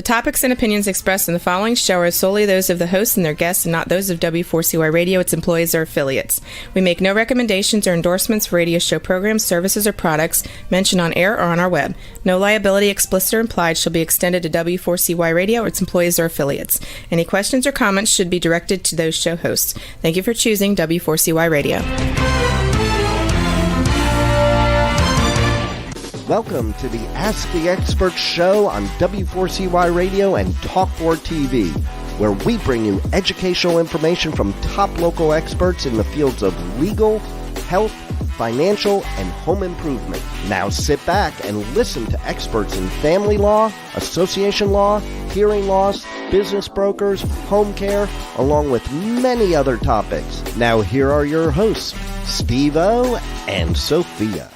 topics and opinions expressed in the following show are solely those of the hosts and their guests and not those of W4CY Radio, its employees, or affiliates. We make no recommendations or endorsements for radio show programs, services, or products mentioned on air or on our web. No liability, explicit or implied, shall be extended to W4CY Radio or its employees or affiliates. Any questions or comments should be directed to those show hosts. Thank you for choosing W4CY Radio. Welcome to the Ask the Expert show on W4CY Radio and Talk4 TV, where we bring you educational information from top local experts in the fields of legal, health, financial, and home improvement. Now sit back and listen to experts in family law, association law, hearing loss, business brokers, home care, along with many other topics. Now here are your hosts, Steve-O and Sophia.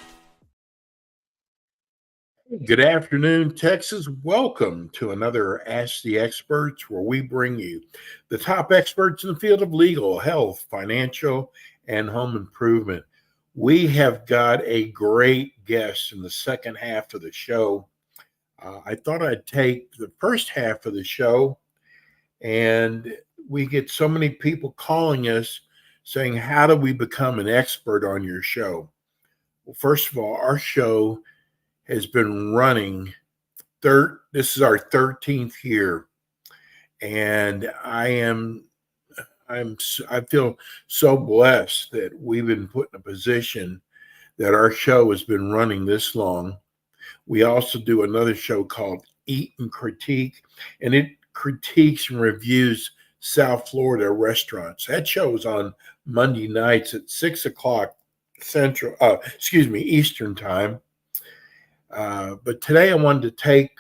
Good afternoon, Texas. Welcome to another Ask the Experts, where we bring you the top experts in the field of legal, health, financial, and home improvement. We have got a great guest in the second half of the show. I thought I'd take the first half of the show, and we get so many people calling us saying, how do we become an expert on your show? Well, first of all, our show has been running, this is our 13th year, and I feel so blessed that we've been put in a position that our show has been running this long. We also do another show called Eat and Critique, and it critiques and reviews South Florida restaurants. That show is on Monday nights at 6 o'clock Eastern time. But today I wanted to take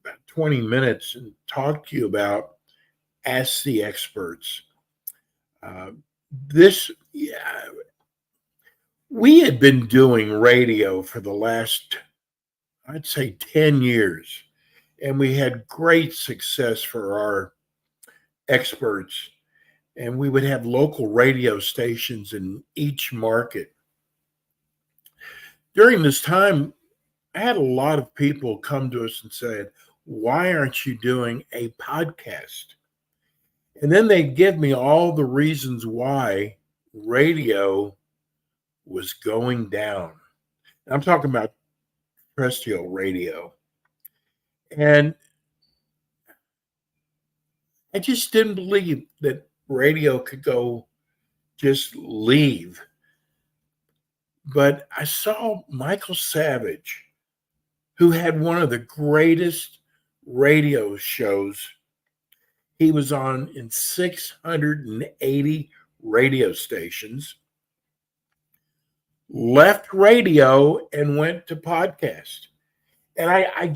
about 20 minutes and talk to you about Ask the Experts. We had been doing radio for the last, I'd say, 10 years, and we had great success for our experts, and we would have local radio stations in each market. During this time, I had a lot of people come to us and said, why aren't you doing a podcast? And then they give me all the reasons why radio was going down. I'm talking about terrestrial radio. And I just didn't believe that radio could just leave. But I saw Michael Savage, who had one of the greatest radio shows. He was on in 680 radio stations, left radio and went to podcast. And I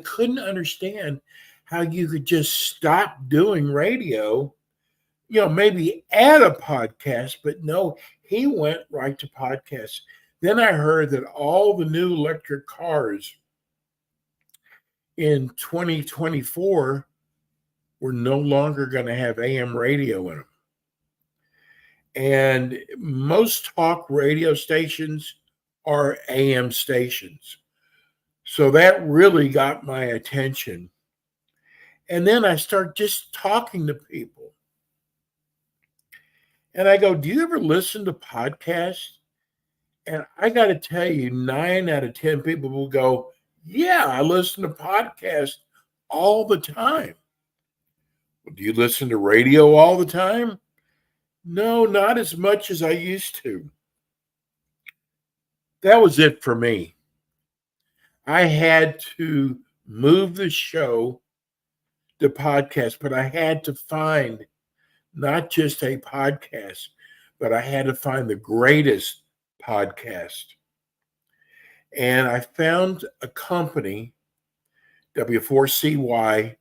couldn't understand how you could just stop doing radio, maybe add a podcast, but no, he went right to podcast. Then I heard that all the new electric cars in 2024, we're no longer going to have AM radio in them. And most talk radio stations are AM stations. So that really got my attention. And then I start just talking to people. And I go, do you ever listen to podcasts? And I got to tell you, 9 out of 10 people will go, yeah, I listen to podcasts all the time. Well, do you listen to radio all the time? No, not as much as I used to. That was it for me. I had to move the show to podcast, but I had to find not just a podcast, but I had to find the greatest podcast. And I found a company, W4CY,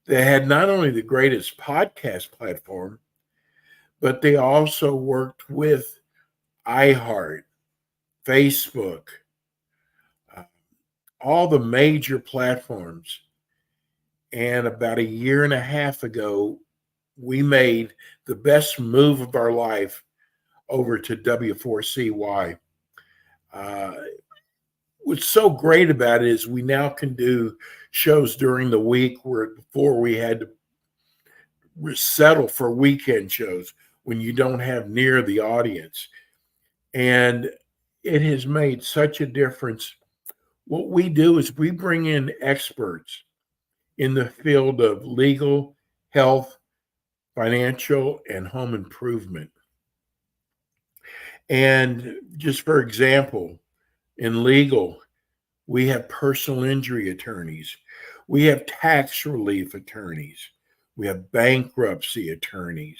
that had not only the greatest podcast platform, but they also worked with iHeart, Facebook, all the major platforms. And about a year and a half ago, we made the best move of our life over to W4CY. what's so great about it is we now can do shows during the week where before we had to settle for weekend shows when you don't have near the audience. And it has made such a difference. What we do is we bring in experts in the field of legal, health, financial, and home improvement. And just for example, in legal, we have personal injury attorneys, we have tax relief attorneys, we have bankruptcy attorneys,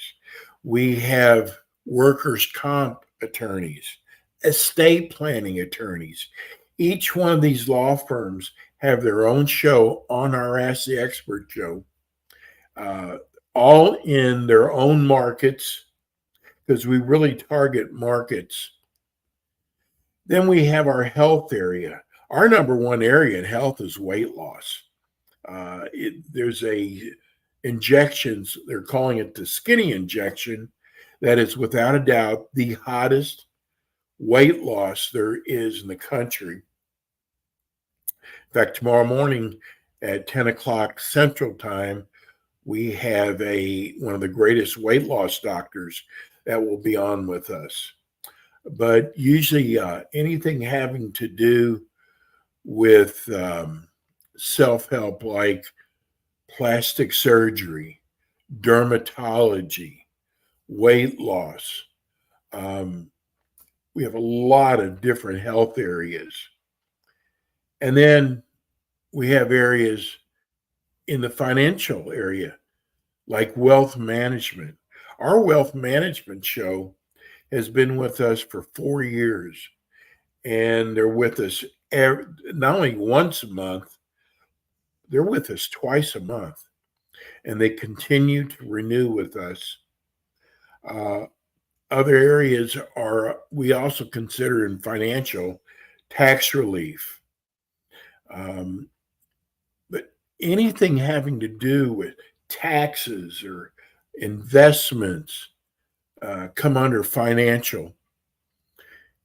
we have workers' comp attorneys, estate planning attorneys. Each one of these law firms have their own show on our Ask the Expert show, all in their own markets, because we really target markets. Then we have our health area. Our number one area in health is weight loss. There's injections, they're calling it the skinny injection, that is without a doubt the hottest weight loss there is in the country. In fact, tomorrow morning at 10 o'clock Central Time, we have one of the greatest weight loss doctors that will be on with us. But usually anything having to do with self-help, like plastic surgery, dermatology, weight loss. We have a lot of different health areas. And then we have areas in the financial area, like wealth management. Our wealth management show has been with us for 4 years, and they're with us not only once a month, they're with us twice a month, and they continue to renew with us. Other areas we also consider in financial tax relief. But anything having to do with taxes or investments come under financial.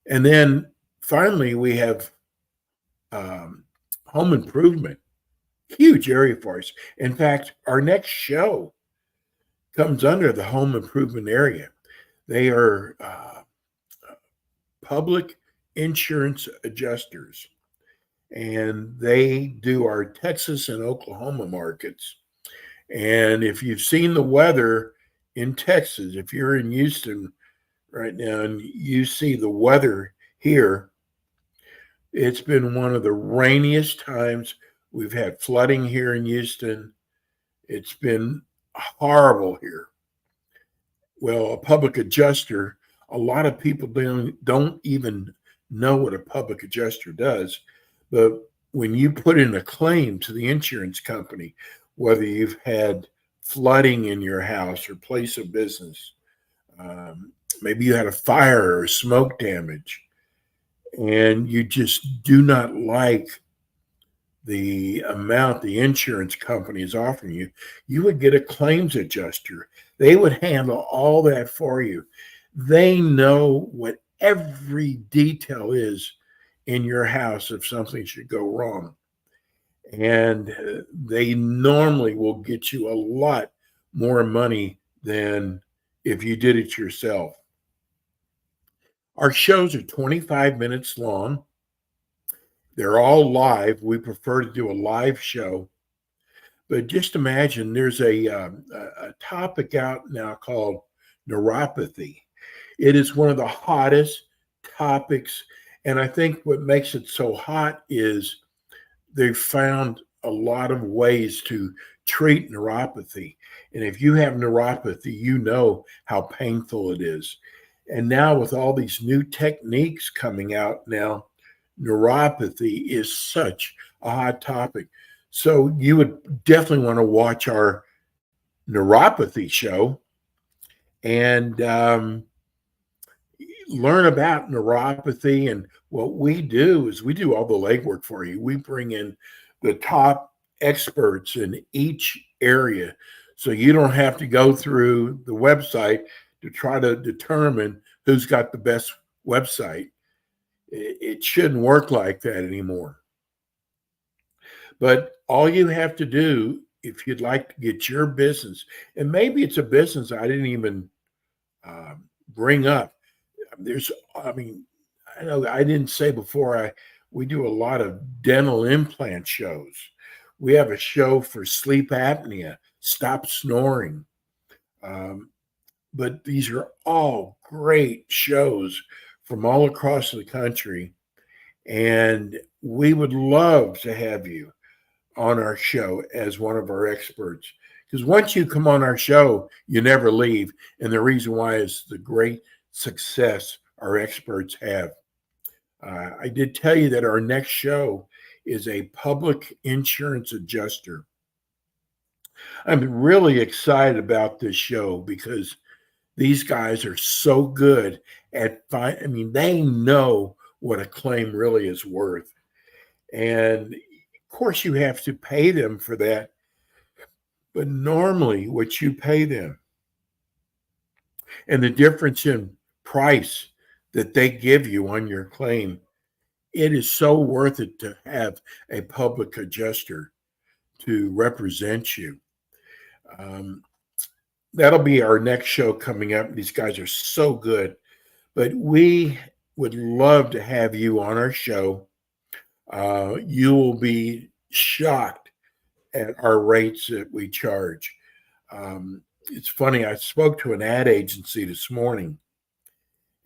And then finally, we have home improvement, huge area for us. In fact, our next show comes under the home improvement area. They are public insurance adjusters, and they do our Texas and Oklahoma markets. And if you've seen the weather in Texas, if you're in Houston right now and you see the weather here, it's been one of the rainiest times. We've had flooding here in Houston. It's been horrible here. Well, a public adjuster, a lot of people don't even know what a public adjuster does. But when you put in a claim to the insurance company, whether you've had flooding in your house or place of business, maybe you had a fire or smoke damage, and you just do not like the amount the insurance company is offering you, you would get a claims adjuster. They would handle all that for you. They know what every detail is in your house if something should go wrong. And they normally will get you a lot more money than if you did it yourself. Our shows are 25 minutes long. They're all live. We prefer to do a live show. But just imagine there's a topic out now called neuropathy. It is one of the hottest topics. And I think what makes it so hot is they've found a lot of ways to treat neuropathy. And if you have neuropathy, you know how painful it is. And now with all these new techniques coming out now, neuropathy is such a hot topic. So you would definitely want to watch our neuropathy show and learn about neuropathy. And what we do is we do all the legwork for you. We bring in the top experts in each area, so you don't have to go through the website to try to determine who's got the best website. It shouldn't work like that anymore. But all you have to do, if you'd like to get your business, and maybe it's a business I didn't even bring up. I mean, I know I didn't say before, we do a lot of dental implant shows. We have a show for sleep apnea, stop snoring. But these are all great shows from all across the country. And we would love to have you on our show as one of our experts. Because once you come on our show, you never leave. And the reason why is the great success our experts have. I did tell you that our next show is a public insurance adjuster. I'm really excited about this show because these guys are so good at they know what a claim really is worth. And of course, you have to pay them for that. But normally, what you pay them and the difference in price that they give you on your claim, it is so worth it to have a public adjuster to represent you. That'll be our next show coming up. These guys are so good. But we would love to have you on our show. You will be shocked at our rates that we charge. It's funny, I spoke to an ad agency this morning,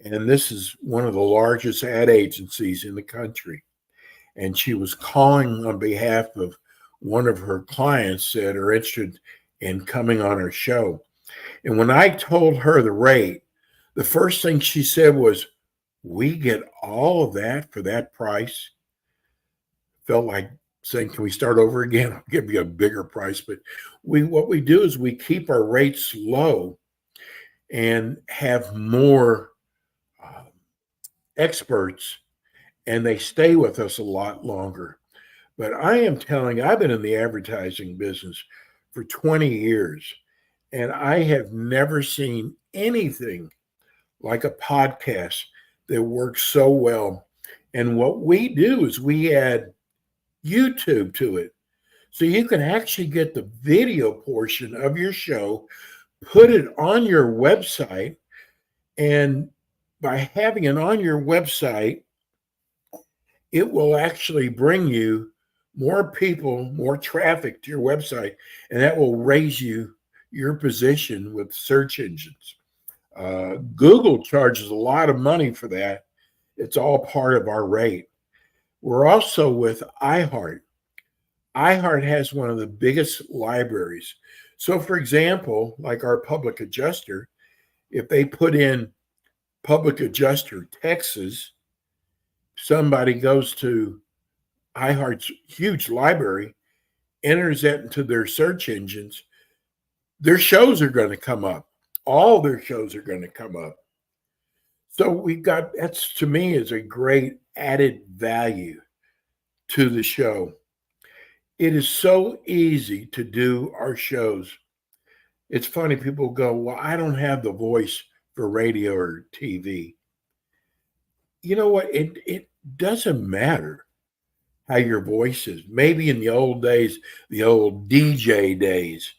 and this is one of the largest ad agencies in the country. And she was calling on behalf of one of her clients that are interested in coming on her show. And when I told her the rate, the first thing she said was, "We get all of that for that price?" Felt like saying, "Can we start over again? I'll give you a bigger price." But what we do is we keep our rates low and have more experts, and they stay with us a lot longer. But I am telling you, I've been in the advertising business for 20 years, and I have never seen anything like a podcast that works so well. And what we do is we add YouTube to it. So you can actually get the video portion of your show, put it on your website, and by having it on your website, it will actually bring you more people, more traffic to your website, and that will raise your position with search engines. Google charges a lot of money for that. It's all part of our rate. We're also with iHeart. iHeart has one of the biggest libraries. So, for example, like our public adjuster, if they put in public adjuster Texas, somebody goes to iHeart's huge library, enters that into their search engines, their shows are going to come up. All their shows are going to come up. So that's to me is a great added value to the show. It is so easy to do our shows. It's funny, people go, "Well, I don't have the voice for radio or TV." You know what? It doesn't matter how your voice is. Maybe in the old days, the old DJ days,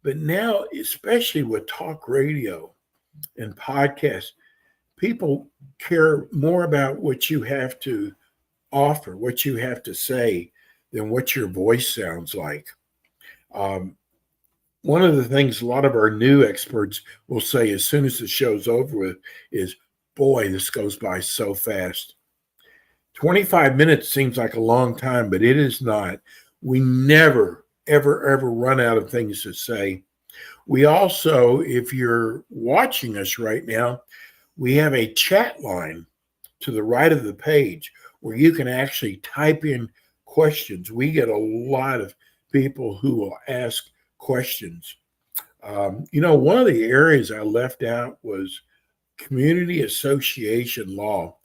but now, especially with talk radio and podcasts, people care more about what you have to offer, what you have to say, than what your voice sounds like. One of the things a lot of our new experts will say as soon as the show's over with is, "Boy, this goes by so fast." 25 minutes seems like a long time, but it is not. We never, ever, ever run out of things to say. We also, if you're watching us right now, we have a chat line to the right of the page where you can actually type in questions. We get a lot of people who will ask questions. One of the areas I left out was community association law.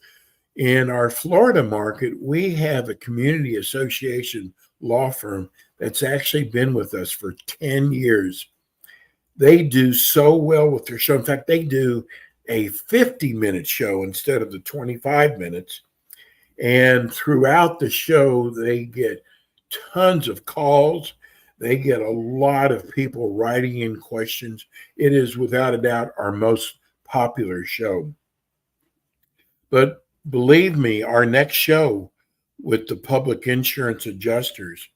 In our Florida market, we have a community association law firm that's actually been with us for 10 years. They do so well with their show. In fact, they do a 50-minute show instead of the 25 minutes. And throughout the show, they get tons of calls. They get a lot of people writing in questions. It is without a doubt our most popular show. But believe me, our next show with the public insurance adjusters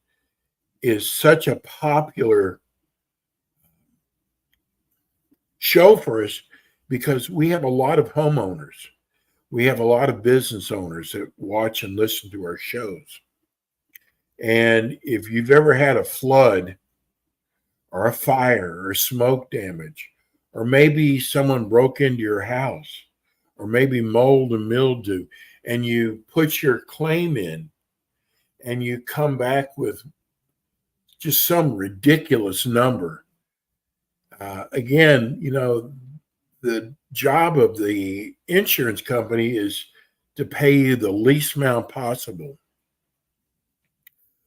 is such a popular show for us because we have a lot of homeowners. We have a lot of business owners that watch and listen to our shows. And if you've ever had a flood or a fire or smoke damage, or maybe someone broke into your house, or maybe mold and mildew, and you put your claim in and you come back with just some ridiculous number. Again, the job of the insurance company is to pay you the least amount possible.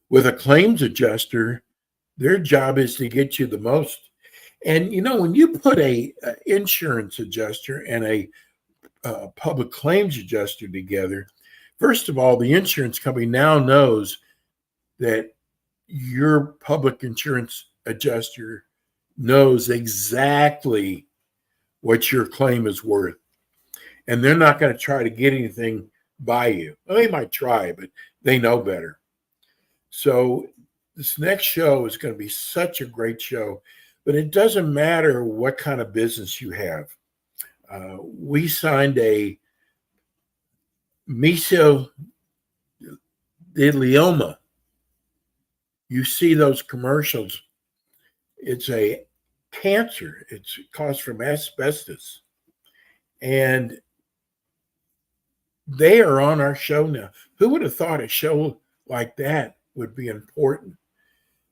With a claims adjuster, their job is to get you the most. And when you put a insurance adjuster and a public claims adjuster together, first of all, the insurance company now knows that your public insurance adjuster knows exactly what your claim is worth. And they're not going to try to get anything by you. Well, they might try, but they know better. So this next show is going to be such a great show, but it doesn't matter what kind of business you have. We signed a mesothelioma. You see those commercials. It's a cancer. It's caused from asbestos. And they are on our show now. Who would have thought a show like that would be important?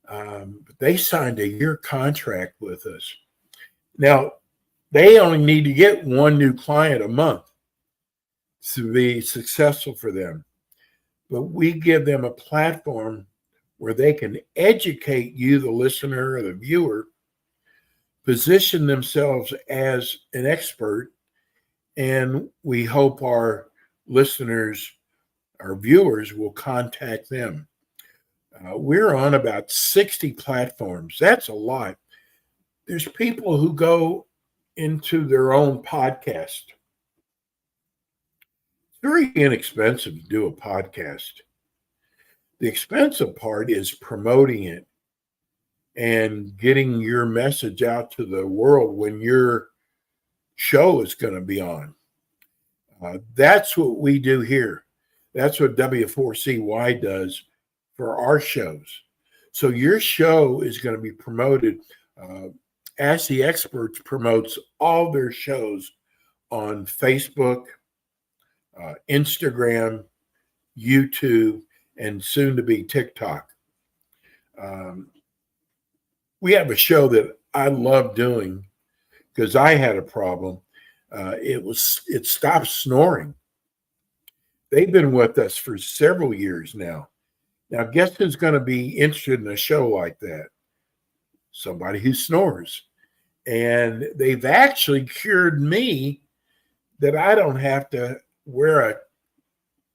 But they signed a year contract with us. Now, they only need to get one new client a month to be successful for them. But we give them a platform where they can educate you, the listener or the viewer, position themselves as an expert, and we hope our listeners, our viewers, will contact them. We're on about 60 platforms. That's a lot. There's people who go into their own podcast. It's very inexpensive to do a podcast. The expensive part is promoting it and getting your message out to the world when your show is going to be on. That's what we do here. That's what W4CY does for our shows. So your show is going to be promoted. Ask the Experts promotes all their shows on Facebook, Instagram, YouTube, and soon to be TikTok. We have a show that I love doing because I had a problem. It stopped snoring. They've been with us for several years now. Now, guess who's going to be interested in a show like that? Somebody who snores. And they've actually cured me that I don't have to wear a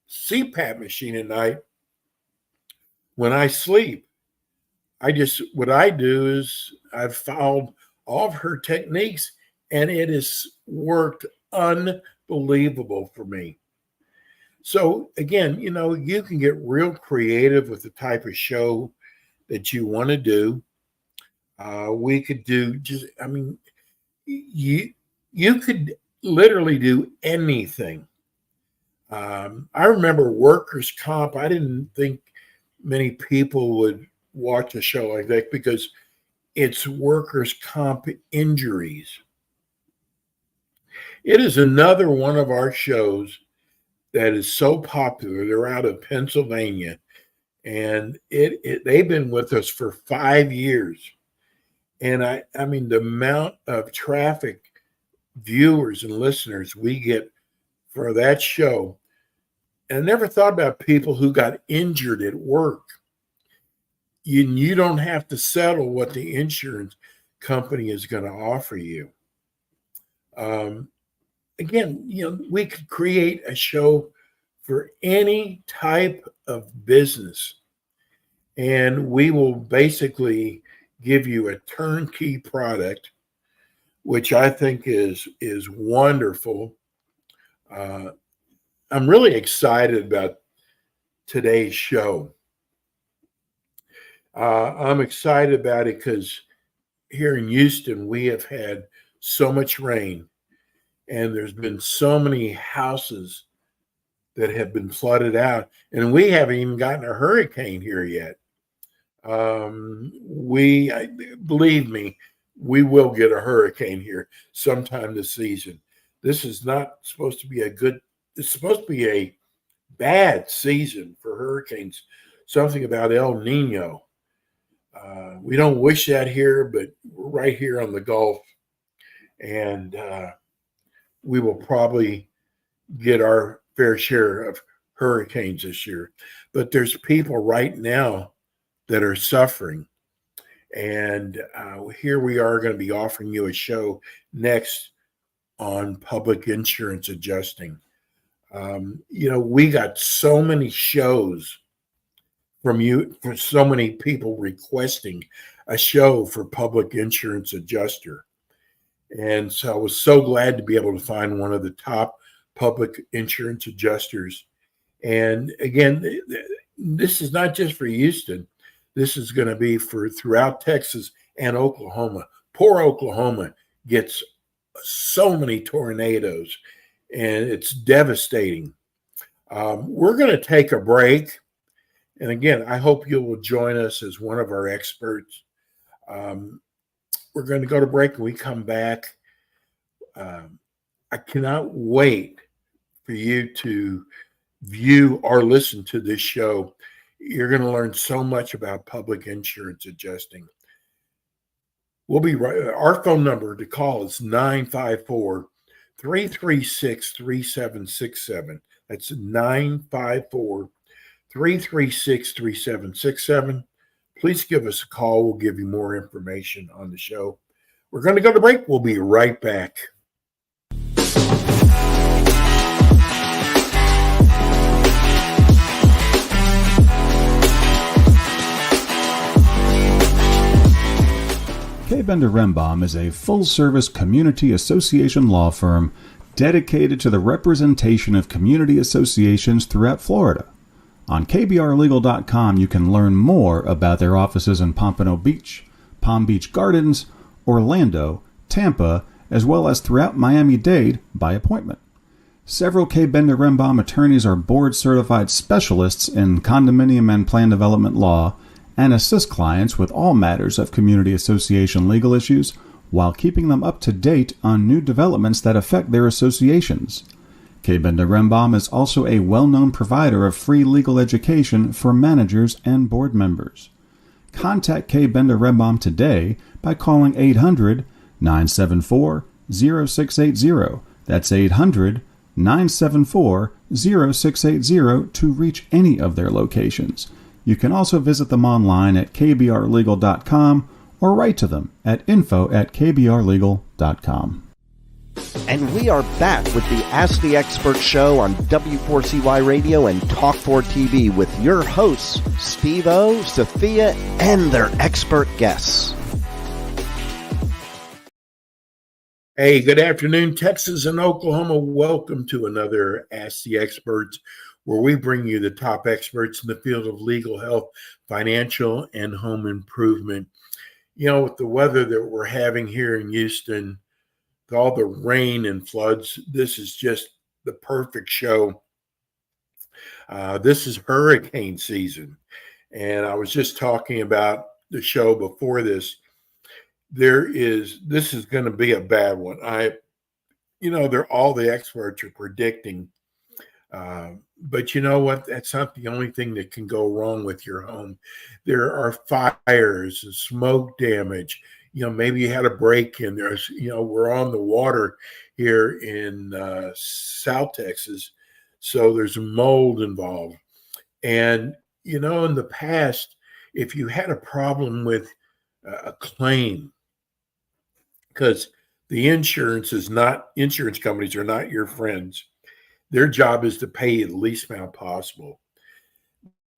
CPAP machine at night when I sleep. What I do is I've followed all of her techniques, and it has worked unbelievable for me. So again, you can get real creative with the type of show that you want to do. We could do you could literally do anything. I remember workers' comp. I didn't think many people would watch a show like that because it's workers' comp injuries. It is another one of our shows that is so popular. They're out of Pennsylvania, and they've been with us for 5 years. And I mean, the amount of traffic, viewers and listeners we get for that show. And I never thought about people who got injured at work. You don't have to settle what the insurance company is going to offer you. Again, we could create a show for any type of business. And we will basically give you a turnkey product, which I think is wonderful. I'm really excited about today's show. I'm excited about it because here in Houston, we have had so much rain, and there's been so many houses that have been flooded out, and we haven't even gotten a hurricane here yet. Believe me, we will get a hurricane here sometime this season. This is not supposed to be it's supposed to be a bad season for hurricanes. Something about El Nino. We don't wish that here, but we're right here on the Gulf, and we will probably get our fair share of hurricanes this year. But there's people right now that are suffering. And here we are going to be offering you a show next on public insurance adjusting. We got so many shows from you, for so many people requesting a show for public insurance adjuster. And so I was so glad to be able to find one of the top public insurance adjusters. And again, this is not just for Houston. This is going to be for throughout Texas and Oklahoma. Poor Oklahoma gets so many tornadoes, and it's devastating. We're going to take a break. And again, I hope you will join us as one of our experts. We're going to go to break, and we come back. I cannot wait for you to view or listen to this show. You're going to learn so much about public insurance adjusting. We'll be right. Our phone number to call is 954-336-3767. That's 954-336-3767. Please give us a call. We'll give you more information on the show. We're going to go to break. We'll be right back. K. Bender Rembaum is a full-service community association law firm dedicated to the representation of community associations throughout Florida. On kbrlegal.com, you can learn more about their offices in Pompano Beach, Palm Beach Gardens, Orlando, Tampa, as well as throughout Miami-Dade by appointment. Several K. Bender Rembaum attorneys are board-certified specialists in condominium and plan development law and assist clients with all matters of community association legal issues while keeping them up to date on new developments that affect their associations. K. Bender Rembaum is also a well-known provider of free legal education for managers and board members. Contact K. Bender Rembaum today by calling 800-974-0680. That's 800-974-0680 to reach any of their locations. You can also visit them online at kbrlegal.com or write to them at info@kbrlegal.com. And we are back with the Ask the Expert show on W4CY Radio and Talk4 TV with your hosts, Steve-O, Sophia, and their expert guests. Hey, good afternoon, Texas and Oklahoma. Welcome to another Ask the Experts, where we bring you the top experts in the field of legal, health, financial, and home improvement. With the weather that we're having here in Houston, with all the rain and floods, this is just the perfect show. This is hurricane season. And I was just talking about the show before this. This is going to be a bad one. All the experts are predicting. But you know what? That's not the only thing that can go wrong with your home. There are fires and smoke damage. Maybe you had a break-in. We're on the water here in South Texas, so there's mold involved. And, in the past, if you had a problem with a claim, because the insurance companies are not your friends. Their job is to pay you the least amount possible.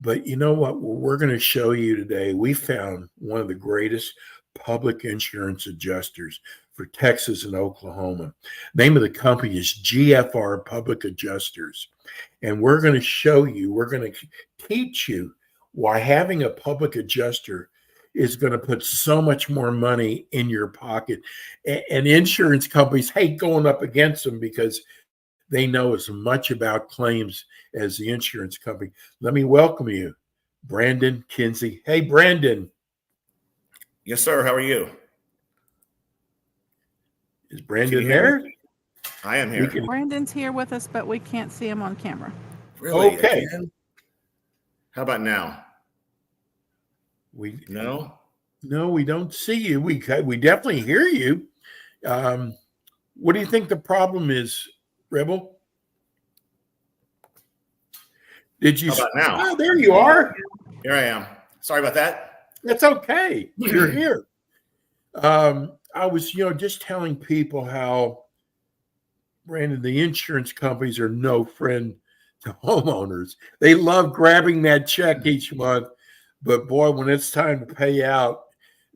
But you know what? We're going to show you today. We found one of the greatest public insurance adjusters for Texas and Oklahoma. Name of the company is GFR Public Adjusters. And we're going to show you, we're going to teach you why having a public adjuster is going to put so much more money in your pocket. And insurance companies hate going up against them because they know as much about claims as the insurance company. Let me welcome you, Brandon Kinsey. Hey, Brandon. Yes, sir. How are you? Is Brandon there? I am here. Brandon's here with us, but we can't see him on camera. Really? Okay. Again? How about now? No, we don't see you. We definitely hear you. What do you think the problem is, Rebel? Did you? How about now? Oh, there you are. Here I am. Sorry about that. That's okay. You're here. I was, just telling people how, Brandon, the insurance companies are no friend to homeowners. They love grabbing that check each month, but boy, when it's time to pay out,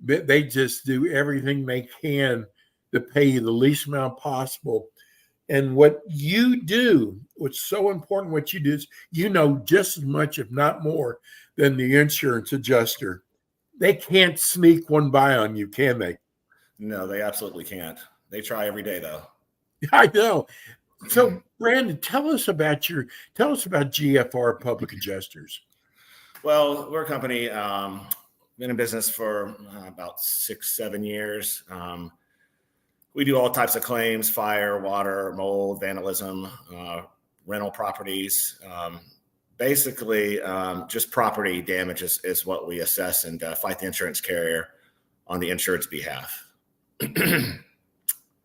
they just do everything they can to pay you the least amount possible. And what you do, what's so important, what you do is you know just as much, if not more, than the insurance adjuster. They can't sneak one by on you, can they? No, they absolutely can't. They try every day, though. I know. So, Brandon, tell us about GFR Public Adjusters. Well, we're a company, been in business for about 6-7 years. We do all types of claims: fire, water, mold, vandalism, rental properties. Basically, just property damage is what we assess and fight the insurance carrier on the insured's behalf.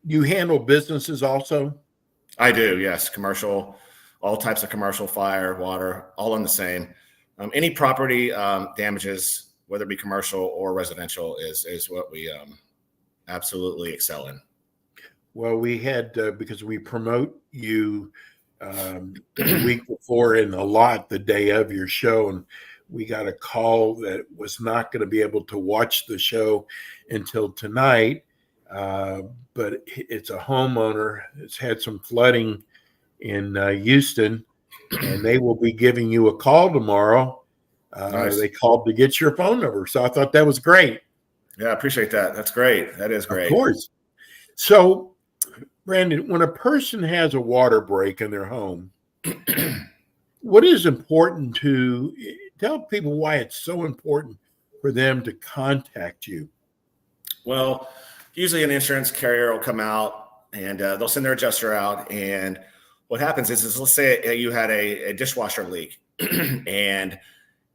You handle businesses also? I do, yes. Commercial, all types of commercial, fire, water, all in the same. Any property damages, whether it be commercial or residential, is what we absolutely excel in. Well, we had, because we promote you the week before and a lot the day of your show, and we got a call that was not going to be able to watch the show until tonight. But it's a homeowner that's had some flooding in Houston, and they will be giving you a call tomorrow. Nice. They called to get your phone number, so I thought that was great. Yeah, I appreciate that. That's great. That is great. Of course. So, Brandon, when a person has a water break in their home, what is important to tell people why it's so important for them to contact you? Well, usually an insurance carrier will come out and they'll send their adjuster out. And what happens is let's say you had a dishwasher leak and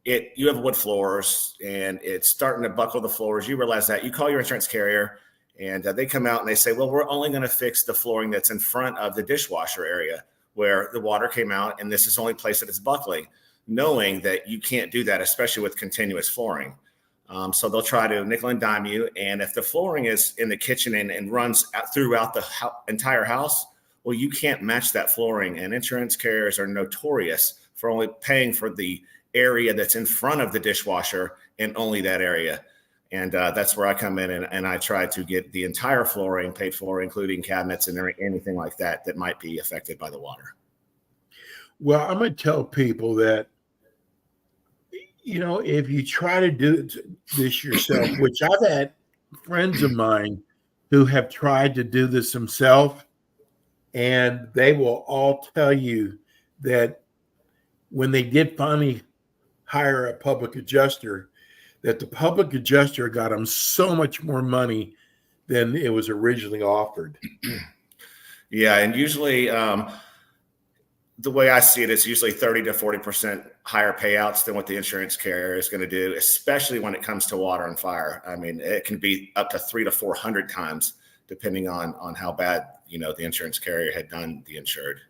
you have wood floors and it's starting to buckle the floors. You realize that. You call your insurance carrier and they come out and they say, well, we're only going to fix the flooring that's in front of the dishwasher area where the water came out, and this is the only place that it's buckling, knowing that you can't do that, especially with continuous flooring. So they'll try to nickel and dime you. And if the flooring is in the kitchen and runs throughout the entire house, well, you can't match that flooring. And insurance carriers are notorious for only paying for the area that's in front of the dishwasher and only that area. And that's where I come in and I try to get the entire flooring paid for, including cabinets and anything like that might be affected by the water. Well, I'm going to tell people that, if you try to do this yourself, which I've had friends of mine who have tried to do this themselves, and they will all tell you that when they did finally hire a public adjuster, that the public adjuster got them so much more money than it was originally offered. Yeah, and usually the way I see it is usually 30 to 40% higher payouts than what the insurance carrier is going to do, especially when it comes to water and fire. I mean, it can be up to 300 to 400 times, depending on how bad, the insurance carrier had done the insured.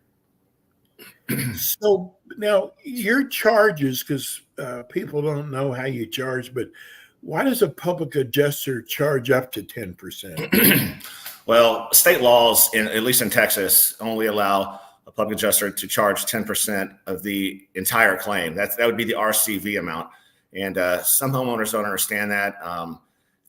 So now your charges, because people don't know how you charge, but why does a public adjuster charge up to 10%? Well, state laws, at least in Texas, only allow a public adjuster to charge 10% of the entire claim. That would be the RCV amount. And some homeowners don't understand that.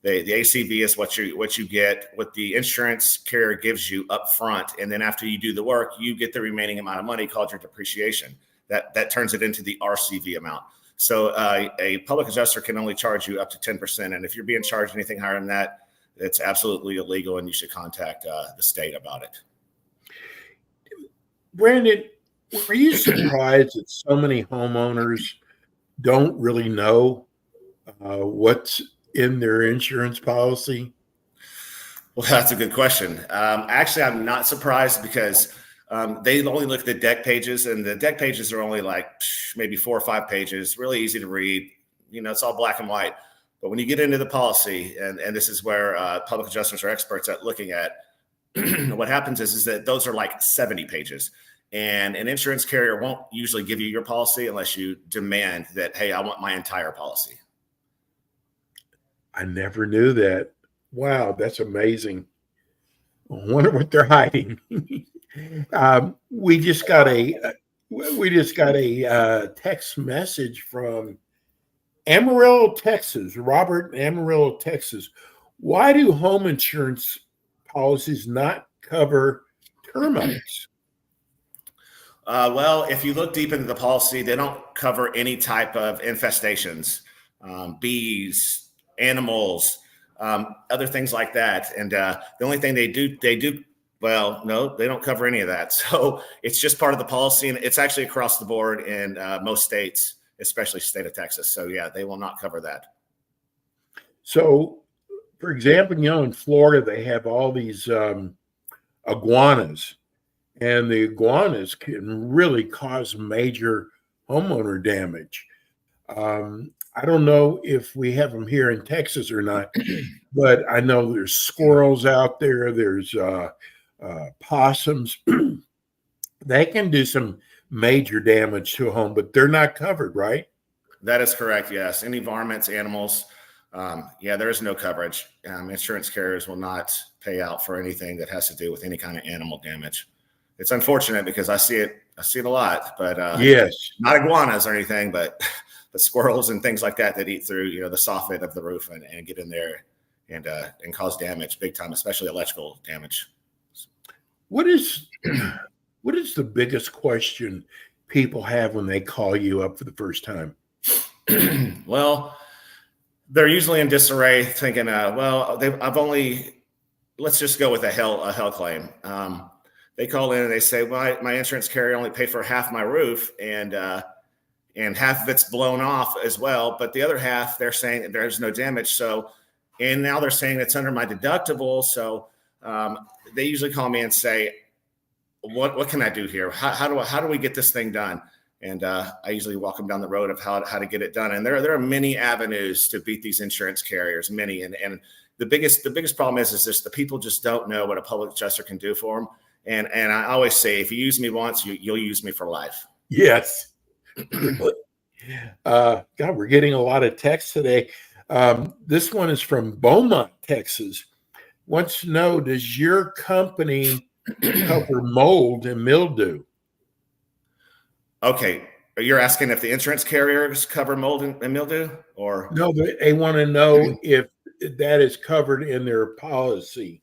The ACV is what you get, what the insurance carrier gives you up front. And then after you do the work, you get the remaining amount of money called your depreciation. That turns it into the RCV amount. So a public adjuster can only charge you up to 10%. And if you're being charged anything higher than that, it's absolutely illegal, and you should contact the state about it. Brandon, were you surprised that so many homeowners don't really know what's in their insurance policy? Well, that's a good question. Actually, I'm not surprised because they only look at the deck pages, and the deck pages are only like maybe 4 or 5 pages, really easy to read. It's all black and white. But when you get into the policy, and this is where public adjusters are experts at looking at, what happens is that those are like 70 pages. And an insurance carrier won't usually give you your policy unless you demand that, hey, I want my entire policy. I never knew that. Wow, that's amazing. I wonder what they're hiding. We just got a text message from Amarillo, Texas. Robert, Amarillo, Texas. Why do home insurance policies not cover termites? Well, if you look deep into the policy, they don't cover any type of infestations, bees, animals, other things like that. And the only thing they do, well, no, they don't cover any of that. So it's just part of the policy, and it's actually across the board in most states, especially state of Texas. So yeah, they will not cover that. So, for example, in Florida, they have all these iguanas. And the iguanas can really cause major homeowner damage. I don't know if we have them here in Texas or not, but I know there's squirrels out there. There's possums. They can do some major damage to a home, but they're not covered, right? That is correct, yes. Any varmints, animals, there is no coverage. Insurance carriers will not pay out for anything that has to do with any kind of animal damage. It's unfortunate because I see it a lot, but yes, not iguanas or anything, but squirrels and things like that eat through, the soffit of the roof and get in there and cause damage big time, especially electrical damage. What is the biggest question people have when they call you up for the first time? Well, they're usually in disarray, thinking, let's just go with a hell claim. They call in and they say, well, my insurance carrier only paid for half my roof, and half of it's blown off as well. But the other half, they're saying that there's no damage. So, and now they're saying it's under my deductible. So they usually call me and say, what can I do here? How do we get this thing done? And I usually walk them down the road of how to get it done. And there are many avenues to beat these insurance carriers, many. And the biggest problem is just the people just don't know what a public adjuster can do for them. And I always say, if you use me once, you'll use me for life. Yes. God, we're getting a lot of texts today. This one is from Beaumont, Texas. Wants to know, does your company cover mold and mildew? Okay. You're asking if the insurance carriers cover mold and mildew, or? No, they want to know if that is covered in their policy.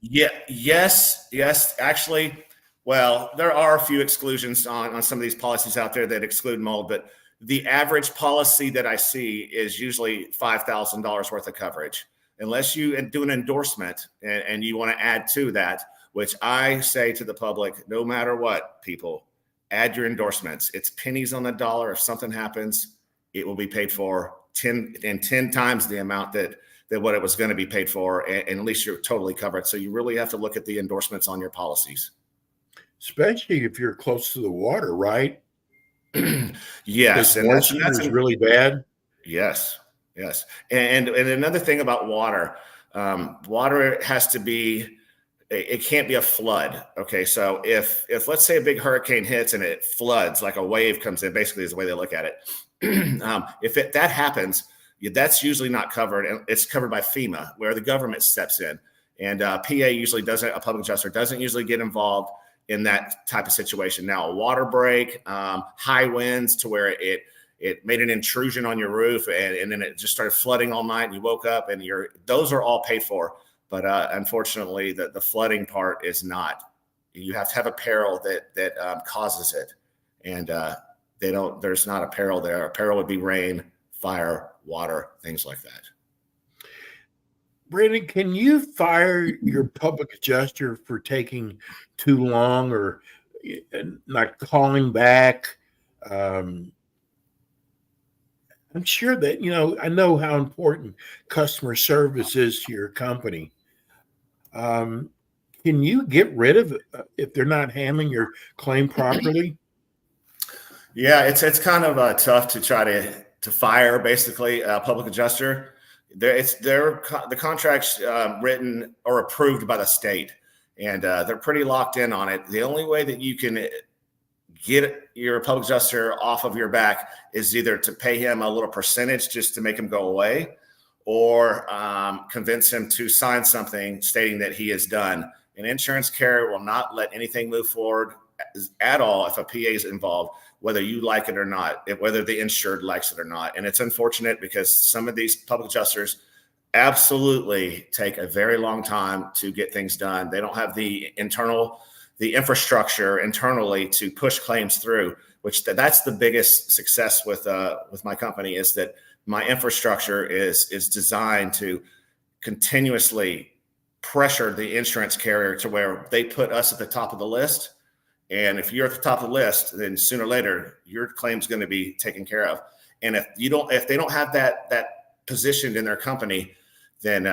Yes. Actually, well, there are a few exclusions on some of these policies out there that exclude mold, but the average policy that I see is usually $5,000 worth of coverage. Unless you do an endorsement and you want to add to that, which I say to the public, no matter what, people, add your endorsements. It's pennies on the dollar. If something happens, it will be paid for 10 times the amount that what it was going to be paid for, and at least you're totally covered. So you really have to look at the endorsements on your policies. Especially if you're close to the water, right? Yes. And that's really bad. Yes. And another thing about water, water has to be, it can't be a flood. Okay. So if let's say a big hurricane hits and it floods, like a wave comes in, basically is the way they look at it. If that happens, that's usually not covered, and it's covered by FEMA, where the government steps in. And PA usually doesn't, a public adjuster doesn't usually get involved. in that type of situation. Now, a water break, high winds to where it made an intrusion on your roof, and then it just started flooding all night, and you woke up, and those are all paid for. But unfortunately, the flooding part is not. You have to have a peril that causes it, and there's not a peril there. A peril would be rain, fire, water, things like that. Brandon, can you fire your public adjuster for taking too long or not calling back? I'm sure that, I know how important customer service is to your company. Can you get rid of if they're not handling your claim properly? Yeah, it's kind of tough to try to fire basically a public adjuster. The contract's written or approved by the state, and they're pretty locked in on it. The only way that you can get your public adjuster off of your back is either to pay him a little percentage just to make him go away, or convince him to sign something stating that he is done. An insurance carrier will not let anything move forward at all if a PA is involved, whether you like it or not, whether the insured likes it or not. And it's unfortunate because some of these public adjusters absolutely take a very long time to get things done. They don't have the infrastructure internally to push claims through, which that's the biggest success with my company, is that my infrastructure is designed to continuously pressure the insurance carrier to where they put us at the top of the list. And if you're at the top of the list, then sooner or later your claim's going to be taken care of. And if they don't have that positioned in their company, then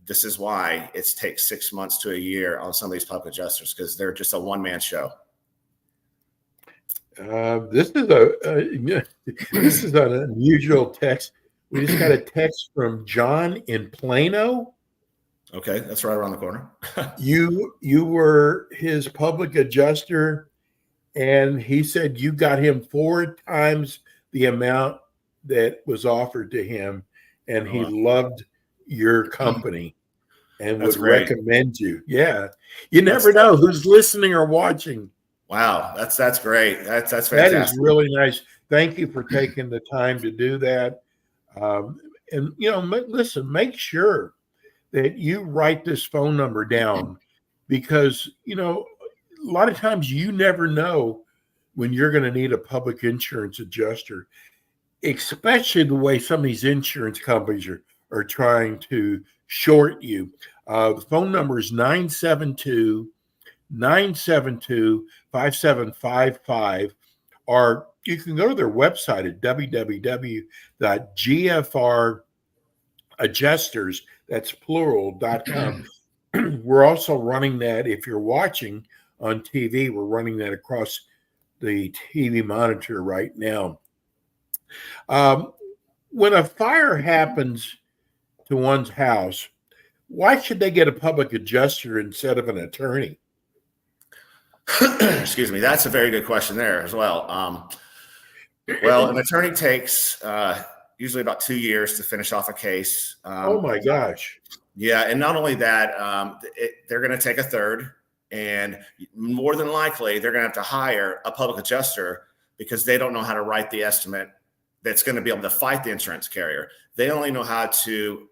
this is why it takes 6 months to a year on some of these public adjusters, because they're just a one-man show. This is an unusual text. We just got a text from John in Plano. Okay, that's right around the corner. You were his public adjuster, and he said you got him 4 times the amount that was offered to him, and he loved your company and would recommend you. Yeah, you never know who's listening or watching. Wow, that's great. That's fantastic. That is really nice. Thank you for taking the time to do that. And listen, make sure that you write this phone number down, because, a lot of times you never know when you're going to need a public insurance adjuster, especially the way some of these insurance companies are trying to short you. The phone number is 972-5755, or you can go to their website at www.gfradjusters, that's plural.com. We're also running that, if you're watching on TV, we're running that across the TV monitor right now. When a fire happens to one's house, why should they get a public adjuster instead of an attorney? Excuse me. That's a very good question there as well. Well, an attorney takes usually about 2 years to finish off a case. Oh my gosh. Yeah. And not only that, they're going to take a third, and more than likely they're going to have to hire a public adjuster because they don't know how to write the estimate that's going to be able to fight the insurance carrier. They only know how to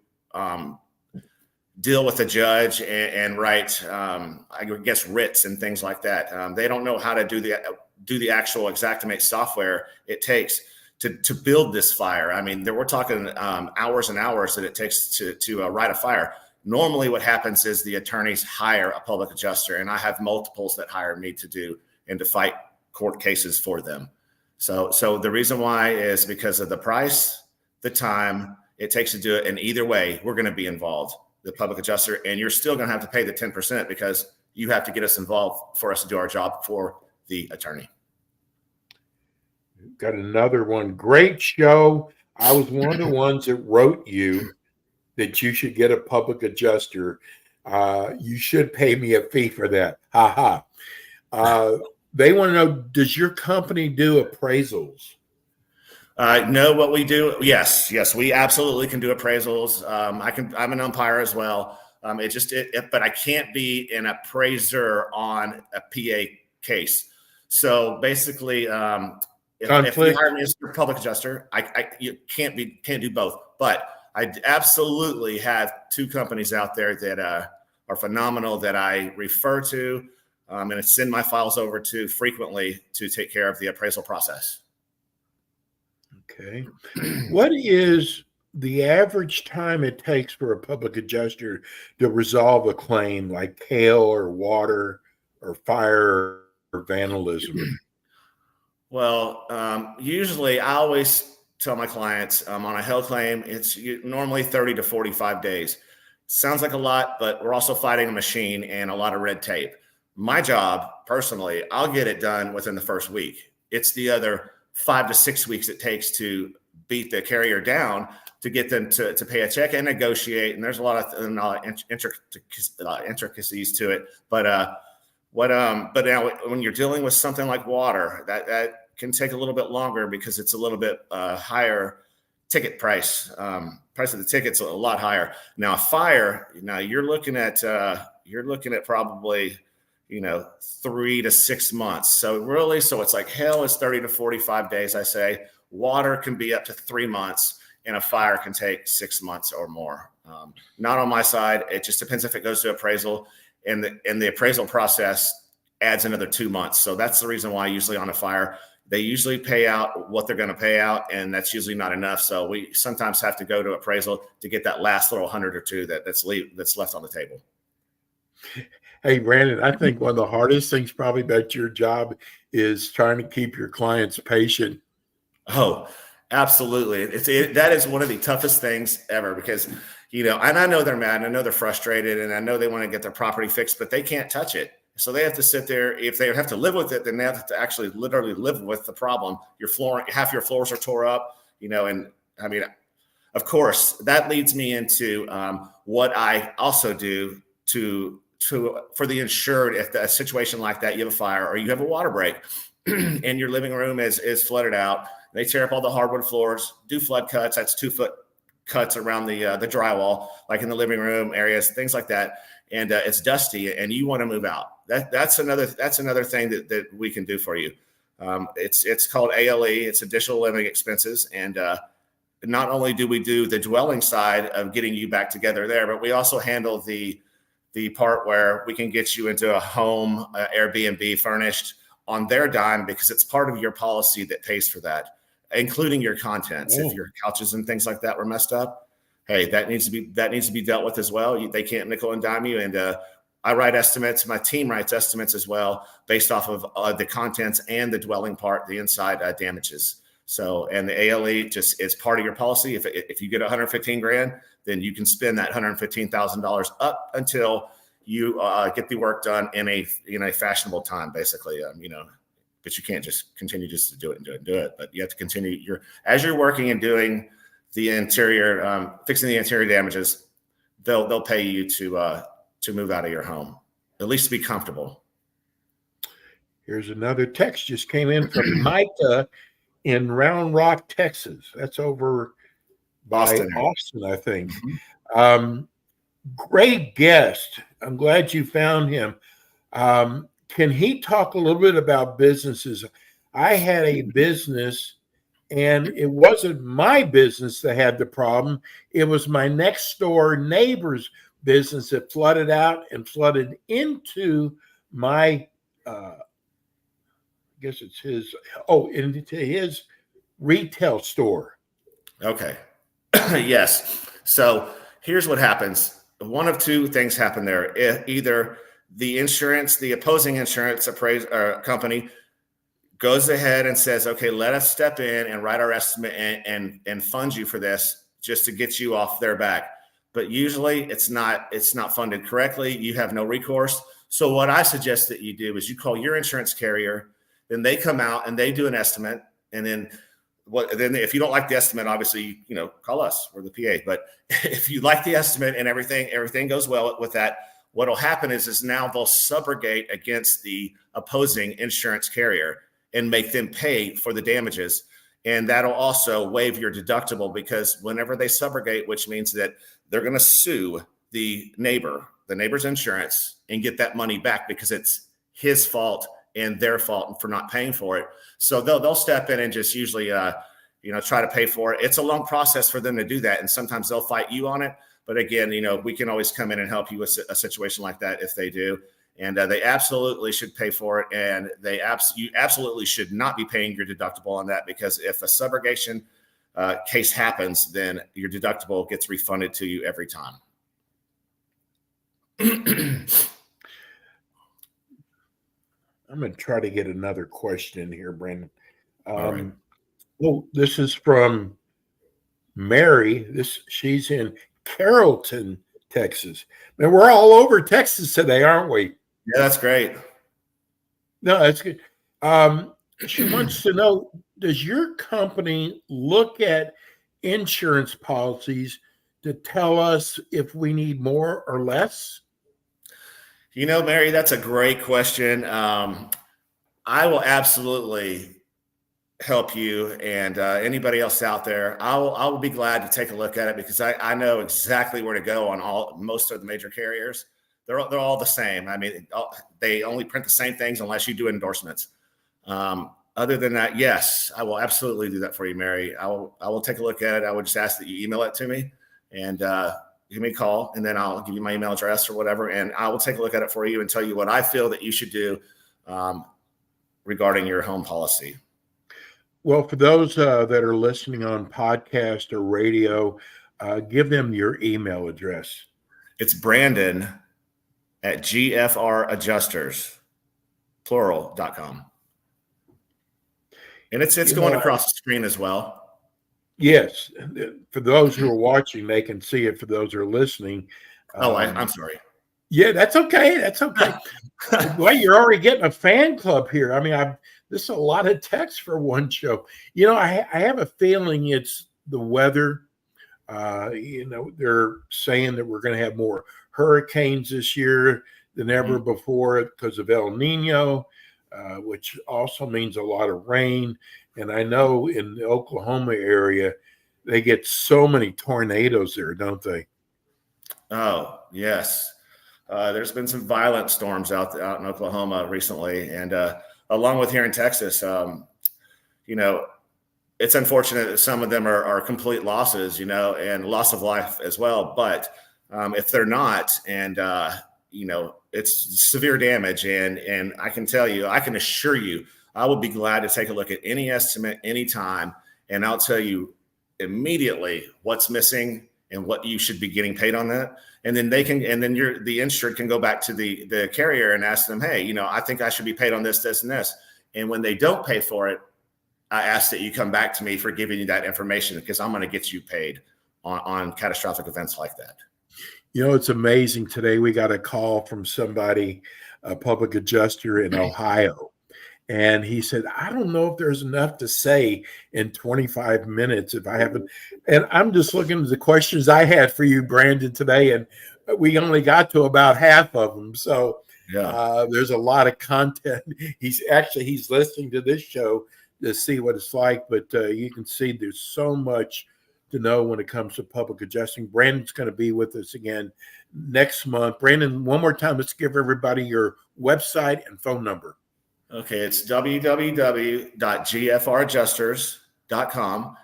deal with the judge and write, I guess, writs and things like that. They don't know how to do the actual Xactimate software it takes to build this fire. I mean, we're talking hours and hours that it takes to write a fire. Normally what happens is the attorneys hire a public adjuster, and I have multiples that hire me to do and to fight court cases for them. So the reason why is because of the price, the time it takes to do it. And either way, we're going to be involved, the public adjuster, and you're still going to have to pay the 10% because you have to get us involved for us to do our job for the attorney. Got another one. Great show. I was one of the ones that wrote you that you should get a public adjuster. You should pay me a fee for that. Ha ha. They want to know, does your company do appraisals? No, what we do, yes, we absolutely can do appraisals. I'm an umpire as well. But I can't be an appraiser on a PA case. So basically, if you hire me as a public adjuster, you can't do both. But I absolutely have two companies out there that are phenomenal that I refer to and I send my files over to frequently to take care of the appraisal process. Okay. What is the average time it takes for a public adjuster to resolve a claim like hail or water or fire or vandalism? Well, usually I always tell my clients on a hail claim, it's normally 30 to 45 days. Sounds like a lot, but we're also fighting a machine and a lot of red tape. My job, personally, I'll get it done within the first week. It's the other 5 to 6 weeks it takes to beat the carrier down to get them to pay a check and negotiate. And there's a lot of intricacies to it. But now when you're dealing with something like water, that can take a little bit longer because it's a little bit higher ticket price. Price of the ticket's a lot higher. Now fire, you're looking at probably 3 to 6 months. So it's like hail is 30 to 45 days, I say. Water can be up to 3 months, and a fire can take 6 months or more. Not on my side. It just depends if it goes to appraisal, and the appraisal process adds another 2 months. So that's the reason why usually on a fire, they usually pay out what they're going to pay out, and that's usually not enough. So we sometimes have to go to appraisal to get that last little 100 or 2 that's left on the table. Hey, Brandon, I think one of the hardest things probably about your job is trying to keep your clients patient. Oh, absolutely. That is one of the toughest things ever because, and I know they're mad and I know they're frustrated and I know they want to get their property fixed, but they can't touch it. So they have to sit there. If they have to live with it, then they have to actually literally live with the problem. Half your floors are tore up, and I mean, of course, that leads me into what I also do for the insured. If a situation like that, you have a fire or you have a water break and your living room is flooded out, they tear up all the hardwood floors, do flood cuts. That's 2-foot cuts around the drywall, like in the living room areas, things like that. And it's dusty and you want to move out. That's another thing that we can do for you. It's called ALE. It's additional living expenses. And not only do we do the dwelling side of getting you back together there, but we also handle the part where we can get you into a home, Airbnb furnished on their dime because it's part of your policy that pays for that, including your contents. Ooh. If your couches and things like that were messed up, hey, that needs to be dealt with as well. They can't nickel and dime you. And I write estimates. My team writes estimates as well based off of the contents and the dwelling part, the inside damages. So, and the ALE just is part of your policy. If you get $115,000, then you can spend that $115,000 up until you get the work done in a fashionable time, basically. But you can't just continue just to do it. But you have to continue as you're working and doing the interior, fixing the interior damages. They'll pay you to move out of your home, at least to be comfortable. Here's another text just came in from Micah in Round Rock, Texas. That's over by Austin, I think. Mm-hmm. Great guest. I'm glad you found him. Can he talk a little bit about businesses? I had a business, and it wasn't my business that had the problem. It was my next door neighbor's business that flooded out and flooded into my into his retail store. Okay. Yes. So here's what happens. One of two things happen there. Either the opposing insurance company goes ahead and says, okay, let us step in and write our estimate and fund you for this just to get you off their back. But usually it's not funded correctly. You have no recourse. So what I suggest that you do is you call your insurance carrier, then they come out and they do an estimate. And then if you don't like the estimate, obviously, call us, we're the PA. But if you like the estimate and everything goes well with that, what'll happen is now they'll subrogate against the opposing insurance carrier and make them pay for the damages. And that'll also waive your deductible because whenever they subrogate, which means that they're going to sue the neighbor's insurance, and get that money back because it's his fault and their fault for not paying for it. So they'll step in and just usually, try to pay for it. It's a long process for them to do that. And sometimes they'll fight you on it. But again, we can always come in and help you with a situation like that if they do. And they absolutely should pay for it. And you absolutely should not be paying your deductible on that, because if a subrogation case happens, then your deductible gets refunded to you every time. I'm going to try to get another question here, Brandon. All right. Well, this is from Mary. She's in Carrollton, Texas. Man, we're all over Texas today, aren't we? Yeah, that's great. No, that's good. She wants to know, does your company look at insurance policies to tell us if we need more or less? Mary, that's a great question. I will absolutely help you and anybody else out there. I will be glad to take a look at it, because I know exactly where to go on most of the major carriers. They're all the same. I mean, they only print the same things unless you do endorsements. Other than that, yes, I will absolutely do that for you, Mary. I will take a look at it. I would just ask that you email it to me and give me a call, and then I'll give you my email address or whatever, and I will take a look at it for you and tell you what I feel that you should do regarding your home policy. Well, for those that are listening on podcast or radio, give them your email address. It's Brandon at gfradjusters.com. And it's going across the screen as well. Yes. For those who are watching, they can see it. For those who are listening. I'm sorry. Yeah, that's okay. That's okay. Well, you're already getting a fan club here. I mean, this is a lot of text for one show. I have a feeling it's the weather. They're saying that we're going to have more hurricanes this year than ever before because of El Nino, which also means a lot of rain. And I know in the Oklahoma area, they get so many tornadoes there, don't they? Oh, yes. There's been some violent storms out in Oklahoma recently, and along with here in Texas. It's unfortunate that some of them are complete losses, and loss of life as well. But if they're not, and it's severe damage, and I can assure you, I would be glad to take a look at any estimate anytime, and I'll tell you immediately what's missing and what you should be getting paid on that. And then the insured can go back to the carrier and ask them, hey, I think I should be paid on this, this, and this. And when they don't pay for it, I ask that you come back to me for giving you that information, because I'm going to get you paid on catastrophic events like that. It's amazing. Today we got a call from somebody, a public adjuster in Ohio. And he said, I don't know if there's enough to say in 25 minutes if I haven't. And I'm just looking at the questions I had for you, Brandon, today, and we only got to about half of them. So there's a lot of content. He's listening to this show to see what it's like. But you can see there's so much to know when it comes to public adjusting. Brandon's going to be with us again next month. Brandon, one more time, let's give everybody your website and phone number. Okay, it's www.gfradjusters.com,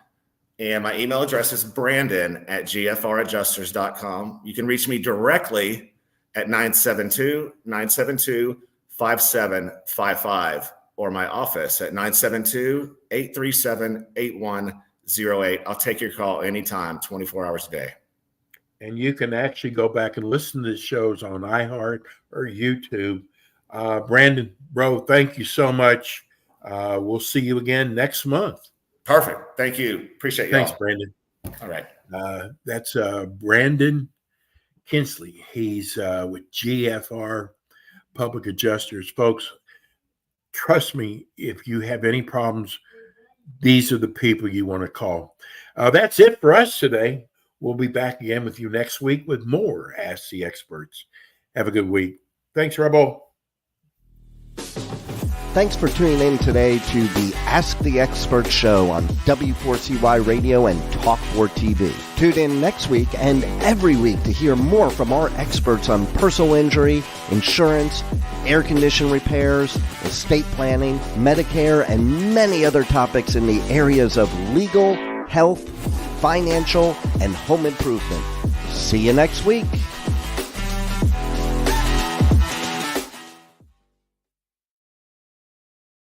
and my email address is brandon@gfradjusters.com. You can reach me directly at 972-972-5755, or my office at 972-837-8108. I'll take your call anytime, 24 hours a day. And you can actually go back and listen to the shows on iHeart or YouTube. Brandon, bro, thank you so much. We'll see you again next month. Perfect. Thank you. Appreciate you. Thanks, Brandon. All right. That's Brandon Kinsley. He's with GFR Public Adjusters. Folks, trust me, if you have any problems, these are the people you want to call. That's it for us today. We'll be back again with you next week with more Ask the Experts. Have a good week. Thanks, Rebel. Thanks for tuning in today to the Ask the Expert show on W4CY Radio and Talk4 TV. Tune in next week and every week to hear more from our experts on personal injury, insurance, air condition repairs, estate planning, Medicare, and many other topics in the areas of legal, health, financial, and home improvement. See you next week.